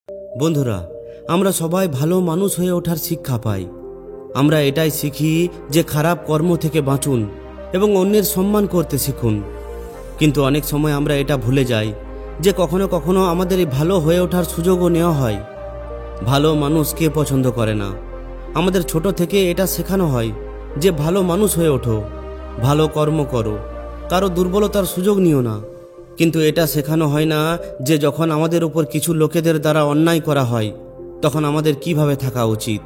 বন্ধুরা, আমরা সবাই ভালো মানুষ হয়ে ওঠার শিক্ষা পাই। আমরা এটাই শিখি যে খারাপ কর্ম থেকে বাঁচুন এবং অন্যের সম্মান করতে শিখুন। কিন্তু অনেক সময় আমরা এটা ভুলে যাই যে কখনো কখনো আমাদের এই ভালো হয়ে ওঠার সুযোগও নেওয়া হয়। ভালো মানুষ কে পছন্দ করে না? আমাদের ছোট থেকে এটা শেখানো হয় যে ভালো মানুষ হয়ে ওঠো, ভালো কর্ম করো, কারো দুর্বলতার সুযোগ নিও না। কিন্তু এটা শেখানো হয় না যে যখন আমাদের উপর কিছু লোকেদের দ্বারা অন্যায় করা হয় তখন আমাদের কিভাবে থাকা উচিত।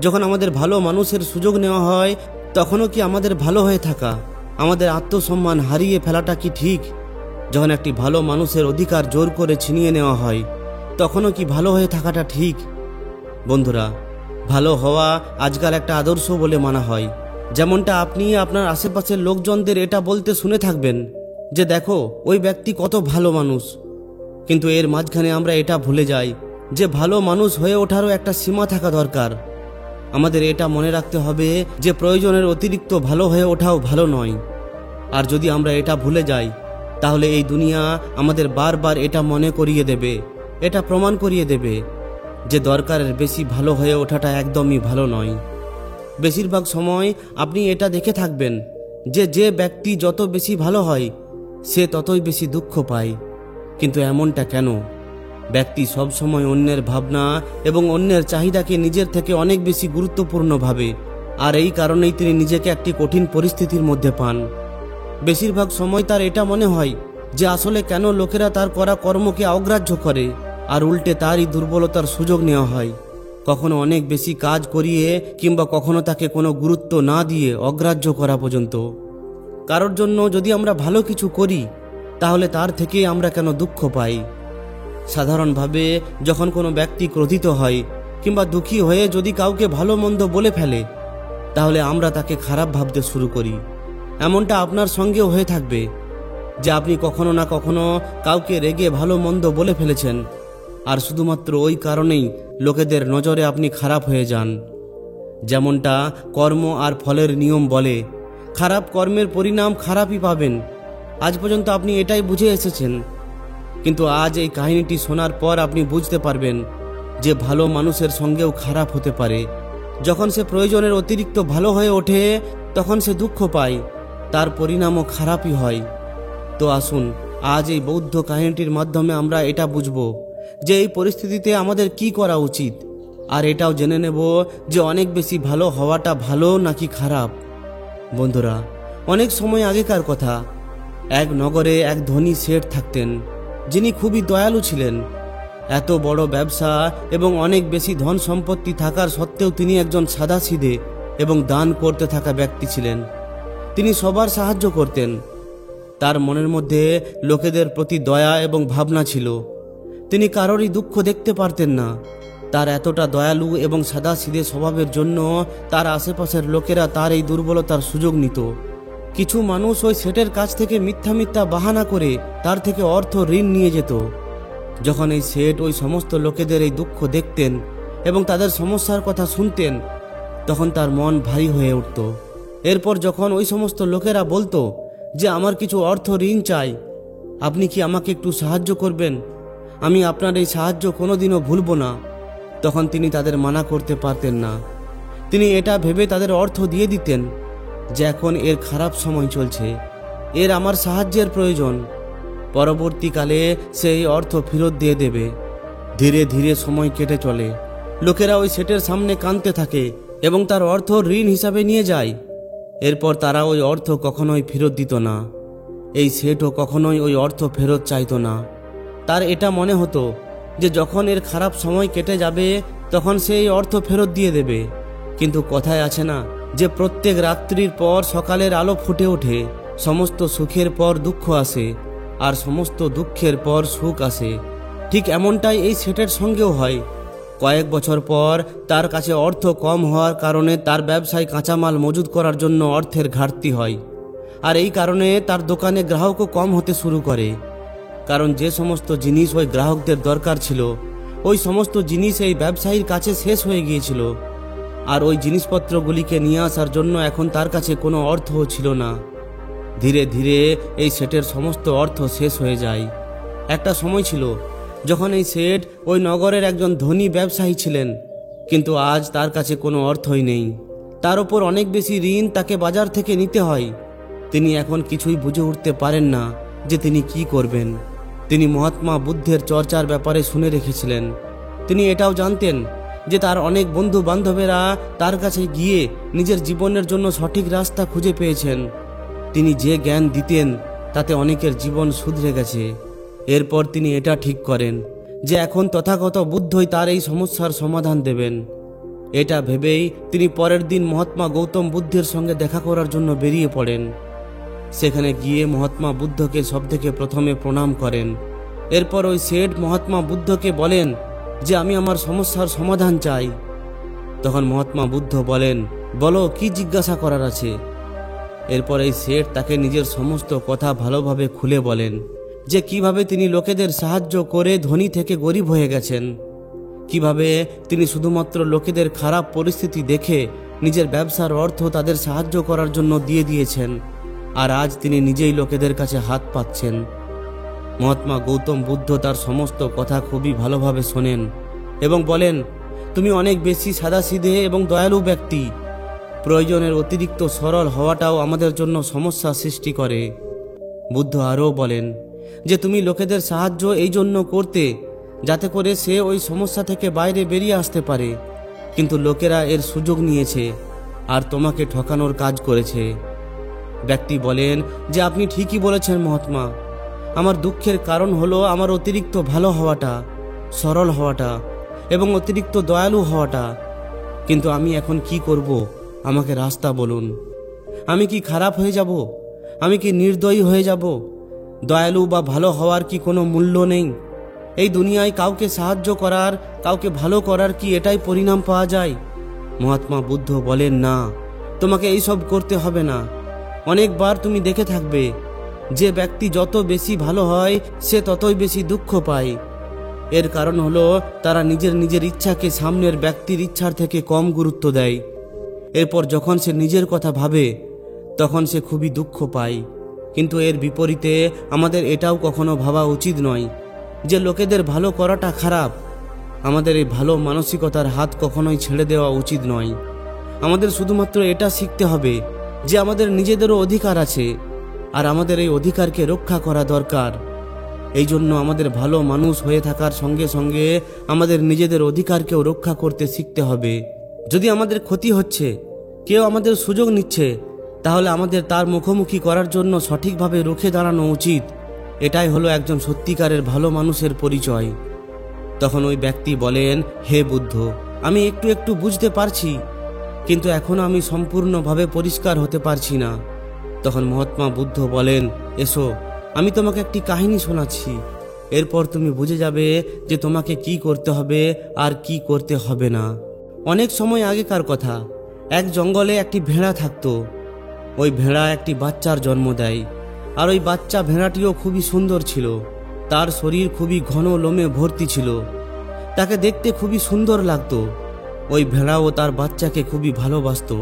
যখন আমাদের ভালো মানুষের সুযোগ নেওয়া হয় তখনও কি আমাদের ভালো হয়ে থাকা, আমাদের আত্মসম্মান হারিয়ে ফেলাটা কি ঠিক? যখন একটি ভালো মানুষের অধিকার জোর করে ছিনিয়ে নেওয়া হয় তখনও কি ভালো হয়ে থাকাটা ঠিক? বন্ধুরা, ভালো হওয়া আজকাল একটা আদর্শ বলে মানা হয়। যেমনটা আপনি আপনার আশেপাশের লোকজনদের এটা বলতে শুনে থাকবেন যে দেখো ওই ব্যক্তি কত ভালো মানুষ। কিন্তু এর মাঝখানে আমরা এটা ভুলে যাই যে ভালো মানুষ হয়ে ওঠারও একটা সীমা থাকা দরকার। আমাদের এটা মনে রাখতে হবে যে প্রয়োজনের অতিরিক্ত ভালো হয়ে ওঠাও ভালো নয়। আর যদি আমরা এটা ভুলে যাই তাহলে এই দুনিয়া আমাদের বারবার এটা মনে করিয়ে দেবে, এটা প্রমাণ করিয়ে দেবে যে দরকারের বেশি ভালো হয়ে ওঠাটা একদমই ভালো নয়। বেশিরভাগ সময় আপনি এটা দেখে থাকবেন যে যে ব্যক্তি যত বেশি ভালো হয় সে ততই বেশি দুঃখ পায়। কিন্তু এমনটা কেন? ব্যক্তি সবসময় অন্যের ভাবনা এবং অন্যের চাহিদাকে নিজের থেকে অনেক বেশি গুরুত্বপূর্ণ ভাবে, আর এই কারণেই তিনি নিজেকে একটি কঠিন পরিস্থিতির মধ্যে পান। বেশিরভাগ সময় তার এটা মনে হয় যে আসলে কেন লোকেরা তার করা কর্মকে অগ্রাহ্য করে, আর উল্টে তারই দুর্বলতার সুযোগ নেওয়া হয়। কখনো অনেক বেশি কাজ করিয়ে কিংবা কখনো তাকে কোনো গুরুত্ব না দিয়ে অগ্রাহ্য করা পর্যন্ত। কারোর জন্য যদি আমরা ভালো কিছু করি তাহলে তার থেকে আমরা কেন দুঃখ পাই? সাধারণভাবে যখন কোনো ব্যক্তি ক্রোধিত হয় কিংবা দুঃখী হয়ে যদি কাউকে ভালো মন্দ বলে ফেলে তাহলে আমরা তাকে খারাপ ভাবতে শুরু করি। এমনটা আপনার সঙ্গেও হয়ে থাকবে যে আপনি কখনো না কখনো কাউকে রেগে ভালো মন্দ বলে ফেলেছেন, আর শুধুমাত্র ওই কারণেই লোকেদের নজরে আপনি খারাপ হয়ে যান। যেমনটা কর্ম আর ফলের নিয়ম বলে, খারাপ কর্মের পরিণাম খারাপই পাবেন। আজ পর্যন্ত আপনি এটাই বুঝে এসেছেন, কিন্তু আজ এই কাহিনীটি শোনার পর আপনি বুঝতে পারবেন যে ভালো মানুষের সঙ্গেও খারাপ হতে পারে। যখন সে প্রয়োজনের অতিরিক্ত ভালো হয়ে ওঠে তখন সে দুঃখ পায়, তার পরিণামও খারাপই হয়। তো আসুন আজ এই বৌদ্ধ কাহিনীটির মাধ্যমে আমরা এটা বুঝব যে এই পরিস্থিতিতে আমাদের কি করা উচিত, আর এটাও জেনে নেব যে অনেক বেশি ভালো হওয়াটা ভালো নাকি খারাপ। বন্ধুরা, অনেক সময় আগেকার কথা, এক নগরে এক ধনী শেঠ থাকতেন যিনি খুবই দয়ালু ছিলেন। এত বড় ব্যবসা এবং অনেক বেশি ধন সম্পত্তি থাকার সত্ত্বেও তিনি একজন সাদাসিধে এবং দান করতে থাকা ব্যক্তি ছিলেন। তিনি সবার সাহায্য করতেন। তার মনের মধ্যে লোকেদের প্রতি দয়া এবং ভাবনা ছিল। তিনি কারোরই দুঃখ দেখতে পারতেন না। তার এতটা দয়ালু এবং সাদাসিধে স্বভাবের জন্য তার আশেপাশের লোকেরা তার এই দুর্বলতার সুযোগ নিত। কিছু মানুষ ওই শেঠের কাছ থেকে মিথ্যা মিথ্যা বাহানা করে তার থেকে অর্থ ঋণ নিয়ে যেত। যখন এই শেঠ ওই সমস্ত লোকেদের এই দুঃখ দেখতেন এবং তাদের সমস্যার কথা শুনতেন তখন তার মন ভারী হয়ে উঠত। এরপর যখন ওই সমস্ত লোকেরা বলতো যে আমার কিছু অর্থ ঋণ চাই, আপনি কি আমাকে একটু সাহায্য করবেন, আমি আপনার এই সাহায্য কোনোদিনও ভুলব না, তখন তিনি তাদের মানা করতে পারতেন না। তিনি এটা ভেবে তাদের অর্থ দিয়ে দিতেন যে এখন এর খারাপ সময় চলছে, এর আমার সাহায্যের প্রয়োজন, পরবর্তীকালে সেই অর্থ ফেরত দিয়ে দেবে। ধীরে ধীরে সময় কেটে চলে। লোকেরা ওই শেঠের সামনে কাঁদতে থাকে এবং তার অর্থ ঋণ হিসাবে নিয়ে যায়। এরপর তারা ওই অর্থ কখনোই ফেরত দিত না। এই শেঠও কখনোই ওই অর্থ ফেরত চাইতো না। তার এটা মনে হতো যে যখন এর খারাপ সময় কেটে যাবে তখন সে এই অর্থ ফেরত দিয়ে দেবে। কিন্তু কথায় আছে না যে প্রত্যেক রাত্রির পর সকালের আলো ফুটে ওঠে, সমস্ত সুখের পর দুঃখ আসে, আর সমস্ত দুঃখের পর সুখ আসে। ঠিক এমনটাই এই শেঠের সঙ্গেও হয়। কয়েক বছর পর তার কাছে অর্থ কম হওয়ার কারণে তার ব্যবসায় কাঁচামাল মজুত করার জন্য অর্থের ঘাটতি হয়, আর এই কারণে তার দোকানে গ্রাহকও কম হতে শুরু করে। কারণ যে সমস্ত জিনিস ওই গ্রাহকদের দরকার ছিল ওই সমস্ত জিনিস এই ব্যবসায়ীর কাছে শেষ হয়ে গিয়েছিল, আর ওই জিনিসপত্রগুলিকে নিয়ে আসার জন্য এখন তার কাছে কোনো অর্থও ছিল না। ধীরে ধীরে এই শেঠের সমস্ত অর্থ শেষ হয়ে যায়। একটা সময় ছিল যখন এই শেঠ ওই নগরের একজন ধনী ব্যবসায়ী ছিলেন, কিন্তু আজ তার কাছে কোনো অর্থই নেই। তার ওপর অনেক বেশি ঋণ তাকে বাজার থেকে নিতে হয়। তিনি এখন কিছুই বুঝে উঠতে পারেন না যে তিনি কি করবেন। তিনি মহাত্মা বুদ্ধের চর্চার ব্যাপারে শুনে রেখেছিলেন। তিনি এটাও জানতেন যে তার অনেক বন্ধু বান্ধবেরা তার কাছে গিয়ে নিজের জীবনের জন্য সঠিক রাস্তা খুঁজে পেয়েছেন। তিনি যে জ্ঞান দিতেন তাতে অনেকের জীবন শুধরে গেছে। এরপর তিনি এটা ঠিক করেন যে এখন তথাগত বুদ্ধই তার এই সমস্যার সমাধান দেবেন। এটা ভেবেই তিনি পরের দিন মহাত্মা গৌতম বুদ্ধের সঙ্গে দেখা করার জন্য বেরিয়ে পড়েন। সেখানে গিয়ে মহাত্মা বুদ্ধকে সবথেকে প্রথমে প্রণাম করেন। এরপর ওই শেঠ মহাত্মা বুদ্ধকে বলেন যে আমি আমার সমস্যার সমাধান চাই। তখন মহাত্মা বুদ্ধ বলেন, বলো কি জিজ্ঞাসা করার আছে। এরপর এই শেঠ তাকে নিজের সমস্ত কথা ভালোভাবে খুলে বলেন যে কিভাবে তিনি লোকেদের সাহায্য করে ধনী থেকে গরিব হয়ে গেছেন, কিভাবে তিনি শুধুমাত্র লোকেদের খারাপ পরিস্থিতি দেখে নিজের ব্যবসার অর্থ তাদের সাহায্য করার জন্য দিয়ে দিয়েছেন, আর আজ তিনি নিজেই লোকেদের কাছে হাত পাচ্ছেন। মহাত্মা গৌতম বুদ্ধ তার সমস্ত কথা খুবই ভালোভাবে শোনেন এবং বলেন, তুমি অনেক বেশি সাদাসিধে এবং দয়ালু ব্যক্তি। প্রয়োজনের অতিরিক্ত সরল হওয়াটাও আমাদের জন্য সমস্যা সৃষ্টি করে। বুদ্ধ আরও বলেন যে তুমি লোকেদের সাহায্য এই জন্য করতে যাতে করে সে ওই সমস্যা থেকে বাইরে বেরিয়ে আসতে পারে, কিন্তু লোকেরা এর সুযোগ নিয়েছে আর তোমাকে ঠকানোর কাজ করেছে। ব্যক্তি বলেন যে আপনি ঠিকই বলেছেন মহাত্মা, আমার দুঃখের কারণ হলো আমার অতিরিক্ত ভালো হওয়াটা, সরল হওয়াটা এবং অতিরিক্ত দয়ালু হওয়াটা। কিন্তু আমি এখন কি করব? আমাকে রাস্তা বলুন। আমি কি খারাপ হয়ে যাব? আমি কি নির্দয়ী হয়ে যাব? দয়ালু বা ভালো হওয়ার কি কোনো মূল্য নেই? এই দুনিয়ায় কাউকে সাহায্য করার, কাউকে ভালো করার কি এটাই পরিণাম পাওয়া যায়? মহাত্মা বুদ্ধ বলেন, না, তোমাকে এইসব করতে হবে না। অনেকবার তুমি দেখে থাকবে যে ব্যক্তি যত বেশি ভালো হয় সে ততই বেশি দুঃখ পায়। এর কারণ হলো তারা নিজের ইচ্ছাকে সামনের ব্যক্তির ইচ্ছার থেকে কম গুরুত্ব দেয়। এরপর যখন সে নিজের কথা ভাবে তখন সে খুবই দুঃখ পায়। কিন্তু এর বিপরীতে আমাদের এটাও কখনো ভাবা উচিত নয় যে লোকেদের ভালো করাটা খারাপ। আমাদের এই ভালো মানসিকতার হাত কখনোই ছেড়ে দেওয়া উচিত নয়। আমাদের শুধুমাত্র এটা শিখতে হবে যে আমাদের নিজেদেরও অধিকার আছে, আর আমাদের এই অধিকারকে রক্ষা করা দরকার। এই জন্য আমাদের ভালো মানুষ হয়ে থাকার সঙ্গে সঙ্গে আমাদের নিজেদের অধিকারকেও রক্ষা করতে শিখতে হবে। যদি আমাদের ক্ষতি হচ্ছে, কেউ আমাদের সুযোগ নিচ্ছে, তাহলে আমাদের তার মুখোমুখি করার জন্য সঠিকভাবে রুখে দাঁড়ানো উচিত। এটাই হলো একজন সত্যিকারের ভালো মানুষের পরিচয়। তখন ওই ব্যক্তি বলেন, হে বুদ্ধ, আমি একটু একটু বুঝতে পারছি, কিন্তু এখনো আমি সম্পূর্ণভাবে পরিষ্কার হতে পারছি না। তখন মহাত্মা বুদ্ধ বলেন, এসো, আমি তোমাকে একটি কাহিনী শোনাচ্ছি। এরপর তুমি বুঝে যাবে যে তোমাকে কি করতে হবে আর কি করতে হবে না। অনেক সময় আগেকার কথা, এক জঙ্গলে একটি ভেড়া থাকতো। ওই ভেড়া একটি বাচ্চার জন্ম দেয়, আর ওই বাচ্চা ভেড়াটিও খুবই সুন্দর ছিল। তার শরীর খুবই ঘন লোমে ভর্তি ছিল, তাকে দেখতে খুবই সুন্দর লাগতো। ওই ভেড়াও তার বাচ্চাকে খুবই ভালোবাসতো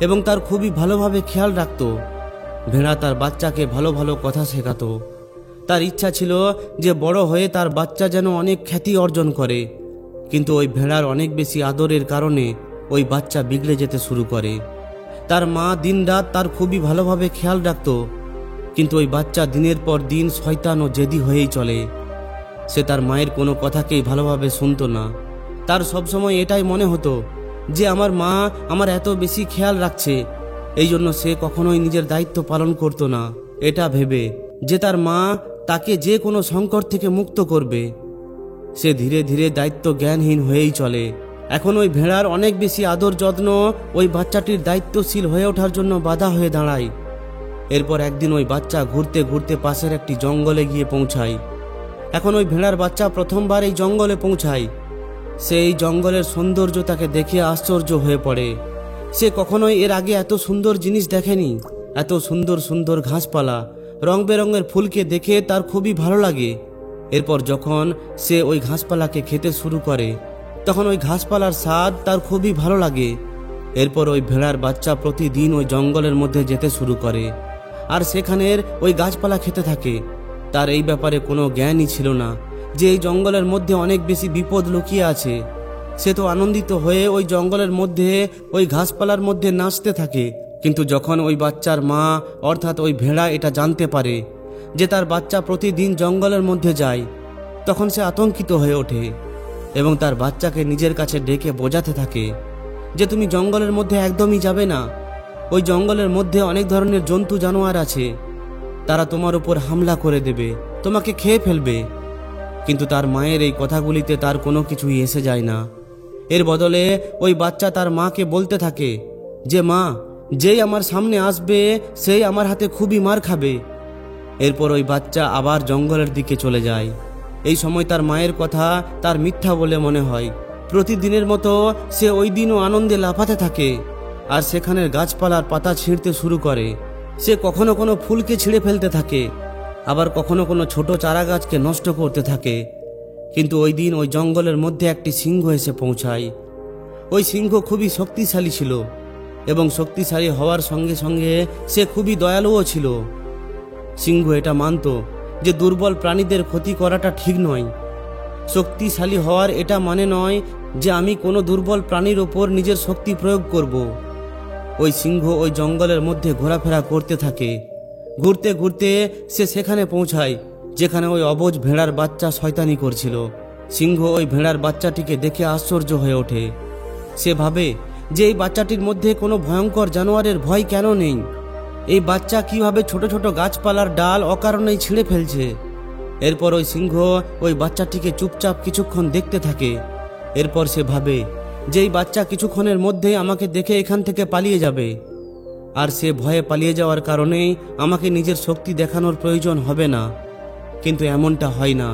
এবং তার খুবই ভালোভাবে খেয়াল রাখতো। ভেড়া তার বাচ্চাকে ভালো ভালো কথা শেখাতো। তার ইচ্ছা ছিল যে বড় হয়ে তার বাচ্চা যেন অনেক খ্যাতি অর্জন করে। কিন্তু ওই ভেড়ার অনেক বেশি আদরের কারণে ওই বাচ্চা বিগড়ে যেতে শুরু করে। তার মা দিনরাত তার খুবই ভালোভাবে খেয়াল রাখতো, কিন্তু ওই বাচ্চা দিনের পর দিন শয়তান ও জেদি হয়েই চলে। সে তার মায়ের কোনো কথাকেই ভালোভাবে শুনতো না। তার সবসময় এটাই মনে হতো যে আমার মা আমার এত বেশি খেয়াল রাখছে, এই জন্য সে কখনোই নিজের দায়িত্ব পালন করতো না, এটা ভেবে যে তার মা তাকে যে কোনো সংকট থেকে মুক্ত করবে। সে ধীরে ধীরে দায়িত্ব জ্ঞানহীন হয়েই চলে। এখন ওই ভেড়ার অনেক বেশি আদর যত্ন ওই বাচ্চাটির দায়িত্বশীল হয়ে ওঠার জন্য বাধা হয়ে দাঁড়ায়। এরপর একদিন ওই বাচ্চা ঘুরতে ঘুরতে পাশের একটি জঙ্গলে গিয়ে পৌঁছায়। এখন ওই ভেড়ার বাচ্চা প্রথমবার এই জঙ্গলে পৌঁছায়। সে এই জঙ্গলের সৌন্দর্য তাকে দেখে আশ্চর্য হয়ে পড়ে। সে কখনোই এর আগে এত সুন্দর জিনিস দেখেনি। এত সুন্দর সুন্দর ঘাসপালা, রং বেরঙের ফুলকে দেখে তার খুবই ভালো লাগে। এরপর যখন সে ওই ঘাসপালাকে খেতে শুরু করে তখন ওই ঘাসপালার স্বাদ তার খুবই ভালো লাগে। এরপর ওই ভেড়ার বাচ্চা প্রতিদিন ওই জঙ্গলের মধ্যে যেতে শুরু করে আর সেখানের ওই গাছপালা খেতে থাকে। তার এই ব্যাপারে কোনো জ্ঞানই ছিল না যে এই জঙ্গলের মধ্যে অনেক বেশি বিপদ লুকিয়ে আছে। সে তো আনন্দিত হয়ে ওই জঙ্গলের মধ্যে ওই ঘাসপালার মধ্যে নাচতে থাকে। কিন্তু যখন ওই বাচ্চার মা অর্থাৎ ওই ভেড়া এটা জানতে পারে যে তার বাচ্চা প্রতিদিন জঙ্গলের মধ্যে যায়, তখন সে আতঙ্কিত হয়ে ওঠে এবং তার বাচ্চাকে নিজের কাছে ডেকে বোঝাতে থাকে যে তুমি জঙ্গলের মধ্যে একদমই যাবে না। ওই জঙ্গলের মধ্যে অনেক ধরনের জন্তু জানোয়ার আছে, তারা তোমার উপর হামলা করে দেবে, তোমাকে খেয়ে ফেলবে। কিন্তু তার মায়ের এই কথাগুলিতে তার কোনো কিছুই এসে যায় না। এর বদলে ওই বাচ্চা তার মাকে বলতে থাকে যে মা, যেই আমার সামনে আসবে সেই আমার হাতে খুবই মার খাবে। এরপর ওই বাচ্চা আবার জঙ্গলের দিকে চলে যায়। এই সময় তার মায়ের কথা তার মিথ্যা বলে মনে হয়। প্রতিদিনের মতো সে ওই দিনও আনন্দে লাফাতে থাকে আর সেখানের গাছপালার পাতা ছিঁড়তে শুরু করে। সে কখনো কোনো ফুলকে ছিঁড়ে ফেলতে থাকে, আবার কখনো কোনো ছোট চারা গাছকে নষ্ট করতে থাকে। কিন্তু ওই দিন ওই জঙ্গলের মধ্যে একটি সিংহ এসে পৌঁছায়। ওই সিংহ খুবই শক্তিশালী ছিল এবং শক্তিশালী হওয়ার সঙ্গে সঙ্গে সে খুবই দয়ালুও ছিল। সিংহ এটা মানত যে দুর্বল প্রাণীদের ক্ষতি করাটা ঠিক নয়। শক্তিশালী হওয়ার এটা মানে নয় যে আমি কোনো দুর্বল প্রাণীর ওপর নিজের শক্তি প্রয়োগ করব। ওই সিংহ ওই জঙ্গলের মধ্যে ঘোরাফেরা করতে থাকে। ঘুরতে ঘুরতে সে সেখানে পৌঁছায় যেখানে ওই অবুঝ ভেড়ার বাচ্চা শয়তানি করছিল। সিংহ ওই ভেড়ার বাচ্চাটিকে দেখে আশ্চর্য হয়ে ওঠে। সে ভাবে যে এই বাচ্চাটির মধ্যে কোনো ভয়ঙ্কর জানোয়ারের ভয় কেন নেই। এই বাচ্চা কিভাবে ছোট ছোট গাছপালার ডাল অকারণেই ছিঁড়ে ফেলছে। এরপর ওই সিংহ ওই বাচ্চাটিকে চুপচাপ কিছুক্ষণ দেখতে থাকে। এরপর সে ভাবে যে এই বাচ্চা কিছুক্ষণের মধ্যেই আমাকে দেখে এখান থেকে পালিয়ে যাবে, আর সে ভয়ে পালিয়ে যাওয়ার কারণেই আমাকে নিজের শক্তি দেখানোর প্রয়োজন হবে না। কিন্তু এমনটা হয় না।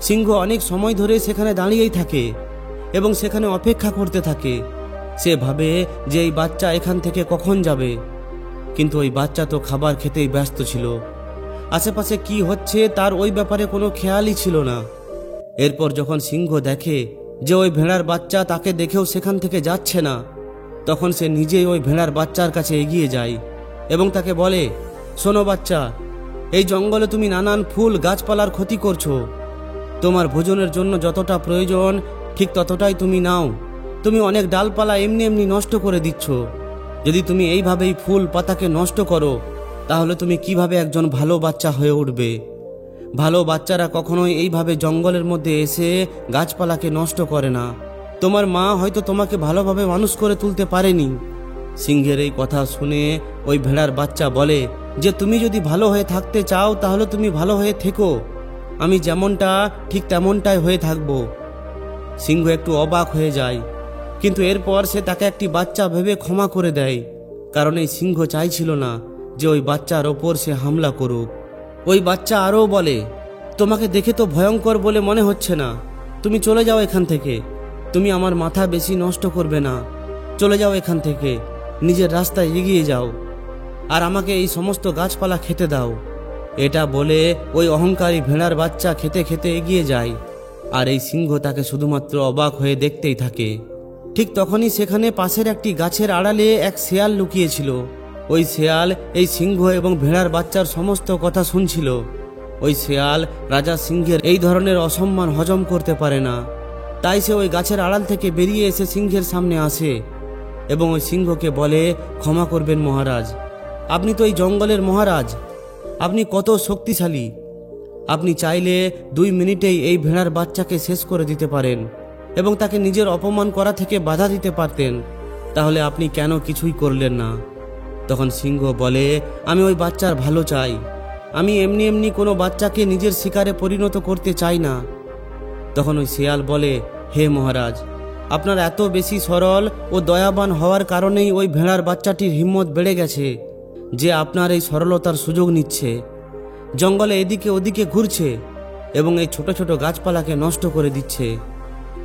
সিংহ অনেক সময় ধরে সেখানে দাঁড়িয়েই থাকে এবং সেখানে অপেক্ষা করতে থাকে। সে ভাবে যে এই বাচ্চা এখান থেকে কখন যাবে। কিন্তু ওই বাচ্চা তো খাবার খেতেই ব্যস্ত ছিল, আশেপাশে কি হচ্ছে তার ওই ব্যাপারে কোনো খেয়ালই ছিল না। এরপর যখন সিংহ দেখে যে ওই ভেড়ার বাচ্চা তাকে দেখেও সেখান থেকে যাচ্ছে না, তখন সে নিজেই ওই ভেড়ার বাচ্চার কাছে এগিয়ে যায় এবং তাকে বলে, শোনো বাচ্চা, এই জঙ্গলে তুমি নানান ফুল গাছপালার ক্ষতি করছো। তোমার ভোজনের জন্য যতটা প্রয়োজন ঠিক ততটাই তুমি নাও। তুমি অনেক ডালপালা এমনি এমনি নষ্ট করে দিচ্ছ। যদি তুমি এইভাবেই ফুল পাতাকে নষ্ট করো তাহলে তুমি কিভাবে একজন ভালো বাচ্চা হয়ে উঠবে? ভালো বাচ্চারা কখনোই এইভাবে জঙ্গলের মধ্যে এসে গাছপালাকে নষ্ট করে না। তোমার মা হয়তো তোমাকে ভালোভাবে মানুষ করে তুলতে পারেনি। সিংহের এই কথা শুনে ওই ভেড়ার বাচ্চা বলে যে তুমি যদি ভালো হয়ে থাকতে চাও তাহলে তুমি ভালো হয়ে থেকো, আমি যেমনটা ঠিক তেমনটাই হয়ে থাকব। সিংহ একটু অবাক হয়ে যায়, কিন্তু এরপর সে তাকে একটি বাচ্চা ভেবে ক্ষমা করে দেয়, কারণ এই সিংহ চাইছিল না যে ওই বাচ্চার ওপর সে হামলা করুক। ওই বাচ্চা আরও বলে, তোমাকে দেখে তো ভয়ঙ্কর বলে মনে হচ্ছে না, তুমি চলে যাও এখান থেকে। তুমি আমার মাথা বেশি নষ্ট করবে না, চলে যাও এখান থেকে, নিজের রাস্তায় এগিয়ে যাও আর আমাকে এই সমস্ত গাছপালা খেতে দাও। এটা বলে ওই অহংকারী ভেড়ার বাচ্চা খেতে খেতে এগিয়ে যায় আর এই সিংহ তাকে শুধুমাত্র অবাক হয়ে দেখতেই থাকে। ঠিক তখনই সেখানে পাশের একটি গাছের আড়ালে এক শেয়াল লুকিয়েছিল। ওই শেয়াল এই সিংহ এবং ভেড়ার বাচ্চার সমস্ত কথা শুনছিল। ওই শেয়াল রাজা সিংহের এই ধরনের অসম্মান হজম করতে পারে না, তাই সে ওই গাছের আড়াল থেকে বেরিয়ে এসে সিংহের সামনে আসে এবং ওই সিংহকে বলে, ক্ষমা করবেন মহারাজ, আপনি তো এই জঙ্গলের মহারাজ, আপনি কত শক্তিশালী। আপনি চাইলে 2 মিনিটেই এই ভেড়ার বাচ্চাকে শেষ করে দিতে পারেন এবং তাকে নিজের অপমান করা থেকে বাধা দিতে পারতেন, তাহলে আপনি কেন কিছুই করলেন না? তখন সিংহ বলে, আমি ওই বাচ্চার ভালো চাই, আমি এমনি এমনি কোনো বাচ্চাকে নিজের শিকারে পরিণত করতে চাই না। তখন ওই শেয়াল বলে, হে মহারাজ, আপনার এত বেশি সরল ও দয়াবান হওয়ার কারণেই ওই ভেড়ার বাচ্চাটির হিম্মত বেড়ে গেছে যে আপনার এই সরলতার সুযোগ নিচ্ছে, জঙ্গলে এদিকে ওদিকে ঘুরছে এবং এই ছোট ছোট গাছপালাকে নষ্ট করে দিচ্ছে।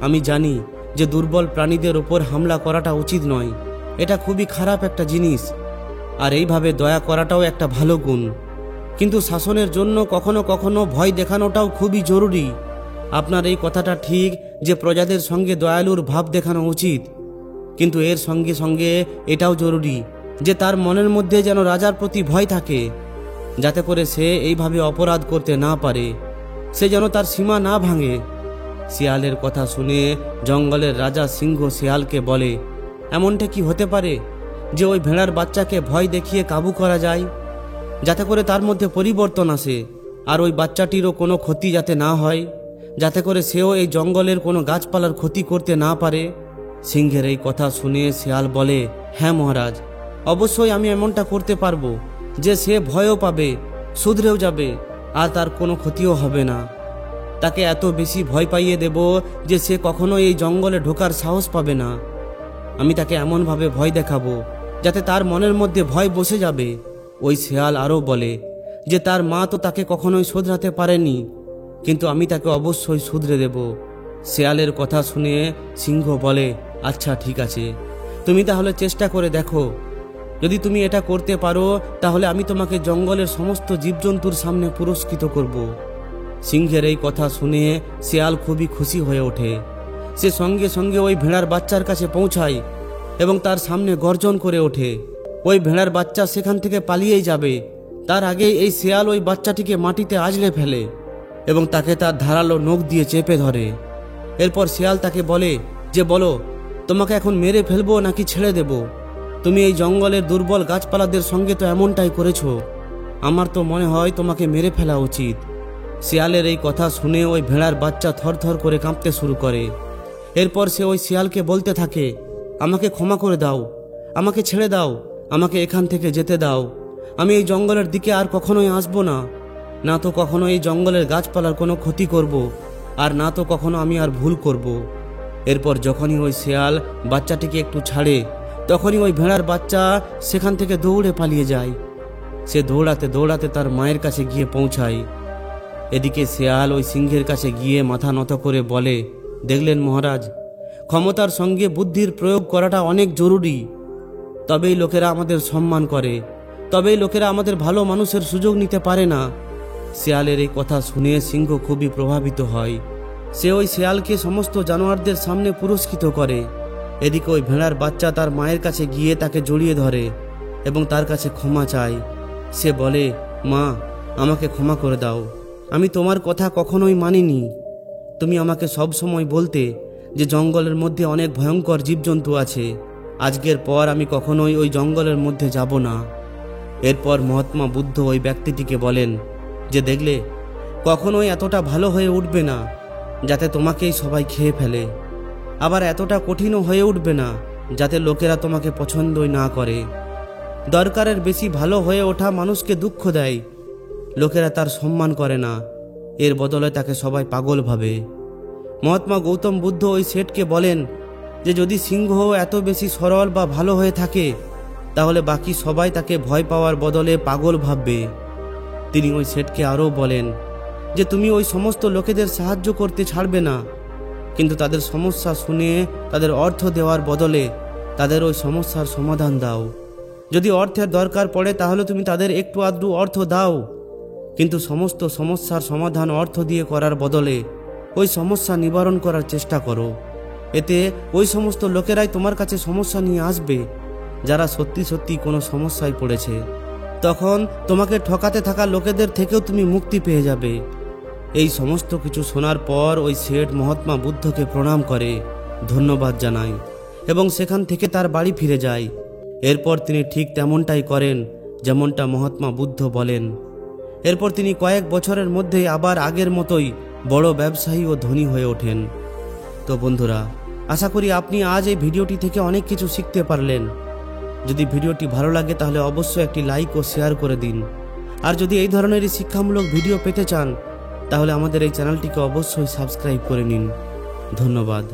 আমি জানি যে দুর্বল প্রাণীদের ওপর হামলা করাটা উচিত নয়, এটা খুবই খারাপ একটা জিনিস, আর এইভাবে দয়া করাটাও একটা ভালো গুণ, কিন্তু শাসনের জন্য কখনো কখনো ভয় দেখানোটাও খুবই জরুরি। আপনার এই কথাটা ঠিক যে প্রজাদের সঙ্গে দয়ালুর ভাব দেখানো উচিত, কিন্তু এর সঙ্গে সঙ্গে এটাও জরুরি যে তার মনের মধ্যে যেন রাজার প্রতি ভয় থাকে, যাতে করে সে এইভাবে অপরাধ করতে না পারে। সে যেন তার সীমা না ভাঙে। শিয়ালের কথা শুনে জঙ্গলের রাজা সিংহ শিয়ালকে বলে, এমনটা কি হতে পারে যে ওই ভেড়ার বাচ্চাকে ভয় দেখিয়ে কাবু করা যায়, যাতে করে তার মধ্যে পরিবর্তন আসে, আর ওই বাচ্চাটিরও কোনো ক্ষতি যাতে না হয়, যাতে করে সেও এই জঙ্গলের কোনো গাছপালার ক্ষতি করতে না পারে। সিংহের এই কথা শুনে শিয়াল বলে, হ্যাঁ মহারাজ, অবশ্যই আমি এমনটা করতে পারবো যে সে ভয়ও পাবে, শুধরেও যাবে, আর তার কোনো ক্ষতিও হবে না। তাকে এত বেশি ভয় পাইয়ে দেব যে সে কখনো এই জঙ্গলে ঢোকার সাহস পাবে না। আমি তাকে এমনভাবে ভয় দেখাবো যাতে তার মনের মধ্যে ভয় বসে যাবে। ওই শিয়াল আরও বলে যে তার মা তো তাকে কখনোই শোধরাতে পারেনি, কিন্তু আমি তাকে অবশ্যই শুধরে দেব। শিয়ালের কথা শুনে সিংহ বলে, আচ্ছা ঠিক আছে, তুমি তাহলে চেষ্টা করে দেখো। যদি তুমি এটা করতে পারো তাহলে আমি তোমাকে জঙ্গলের সমস্ত জীবজন্তুর সামনে পুরস্কৃত করব। সিংহের এই কথা শুনে শিয়াল খুবই খুশি হয়ে ওঠে। সে সঙ্গে সঙ্গে ওই ভেড়ার বাচ্চার কাছে পৌঁছায় এবং তার সামনে গর্জন করে ওঠে। ওই ভেড়ার বাচ্চা সেখান থেকে পালিয়েই যাবে, তার আগেই এই শিয়াল ওই বাচ্চাটিকে মাটিতে আঁচড়ে ফেলে এবং তাকে তার ধারালো নখ দিয়ে চেপে ধরে। এরপর শিয়াল তাকে বলে যে, বলো, তোমাকে এখন মেরে ফেলবো নাকি ছেড়ে দেব? তুমি এই জঙ্গলের দুর্বল গাছপালাদের সঙ্গে তো এমনটাই করেছো, আমার তো মনে হয় তোমাকে মেরে ফেলা উচিত। শিয়ালের এই কথা শুনে ওই ভেড়ার বাচ্চা থরথর করে কাঁপতে শুরু করে। এরপর সে ওই শিয়ালকে বলতে থাকে, আমাকে ক্ষমা করে দাও, আমাকে ছেড়ে দাও, আমাকে এখান থেকে যেতে দাও। আমি এই জঙ্গলের দিকে আর কখনোই আসবো না, না তো কখনো এই জঙ্গলের গাছপালার কোনো ক্ষতি করব, আর না তো কখনো আমি আর ভুল করব। এরপর যখনই ওই শিয়াল বাচ্চাটিকে একটু ছাড়ে, তখনই ওই ভেড়ার বাচ্চা সেখান থেকে দৌড়ে পালিয়ে যায়। সে দৌড়াতে দৌড়াতে তার মায়ের কাছে গিয়ে পৌঁছায়। এদিকে শিয়াল ওই সিংহের কাছে গিয়ে মাথা নত করে বলে, দেখলেন মহারাজ, ক্ষমতার সঙ্গে বুদ্ধির প্রয়োগ করাটা অনেক জরুরি, তবেই লোকেরা আমাদের সম্মান করে, তবেই লোকেরা আমাদের ভালো মানুষের সুযোগ নিতে পারে না। শিয়ালের এই কথা শুনে সিংহ খুবই প্রভাবিত হয়। সে ওই শিয়ালকে সমস্ত জানোয়ারদের সামনে পুরস্কৃত করে। এদিকে ওই ভেড়ার বাচ্চা তার মায়ের কাছে গিয়ে তাকে জড়িয়ে ধরে এবং তার কাছে ক্ষমা চায়। সে বলে, মা, আমাকে ক্ষমা করে দাও, আমি তোমার কথা কখনোই মানিনি। তুমি আমাকে সব সময় বলতে যে জঙ্গলের মধ্যে অনেক ভয়ঙ্কর জীবজন্তু আছে, আজকের পর আমি কখনোই ওই জঙ্গলের মধ্যে যাব না। এরপর মহাত্মা বুদ্ধ ওই ব্যক্তিটিকে বলেন যে, দেখলে, কখনোই এতটা ভালো হয়ে উঠবে না যাতে তোমাকেই সবাই খেয়ে ফেলে, আবার এতটা কঠিনও হয়ে উঠবে না যাতে লোকেরা তোমাকে পছন্দই না করে। দরকারের বেশি ভালো হয়ে ওঠা মানুষকে দুঃখ দেয়, লোকেরা তার সম্মান করে না, এর বদলে তাকে সবাই পাগল ভাবে। মহাত্মা গৌতম বুদ্ধ ওই শেঠকে বলেন যে যদি সিংহ এত বেশি সরল বা ভালো হয়ে থাকে তাহলে বাকি সবাই তাকে ভয় পাওয়ার বদলে পাগল ভাববে। তিনি ওই শেঠকে আরও বলেন যে তুমি ওই সমস্ত লোকেদের সাহায্য করতে ছাড়বে না, কিন্তু তাদের সমস্যা শুনে তাদের অর্থ দেওয়ার বদলে তাদের ওই সমস্যার সমাধান দাও। যদি অর্থের দরকার পড়ে তাহলে তুমি তাদের একটু আধটু অর্থ দাও, কিন্তু সমস্ত সমস্যার সমাধান অর্থ দিয়ে করার বদলে ওই সমস্যা নিবারণ করার চেষ্টা করো। এতে ওই সমস্ত লোকেরাই তোমার কাছে সমস্যা নিয়ে আসবে যারা সত্যি সত্যি কোনো সমস্যায় পড়েছে। তখন তোমাকে ঠকাতে থাকা লোকেদের থেকেও তুমি মুক্তি পেয়ে যাবে। এই সমস্ত কিছু শোনার পর ওই শেঠ মহাত্মা বুদ্ধকে প্রণাম করে, ধন্যবাদ জানায় এবং সেখান থেকে তার বাড়ি ফিরে যায়। এরপর তিনি ঠিক তেমনটাই করেন যেমনটা মহাত্মা বুদ্ধ বলেন। এরপর তিনি কয়েক বছরের মধ্যেই আবার আগের মতোই বড় ব্যবসায়ী ও ধনী হয়ে ওঠেন। তো বন্ধুরা, আশা করি আপনি আজ এই ভিডিওটি থেকে অনেক কিছু শিখতে পারলেন। যদি ভিডিওটি ভালো লাগে তাহলে অবশ্যই একটি লাইক ও শেয়ার করে দিন। আর যদি এই ধরনেরই শিক্ষামূলক ভিডিও পেতে চান তাহলে আমাদের এই চ্যানেলটিকে অবশ্যই সাবস্ক্রাইব করে নিন। ধন্যবাদ।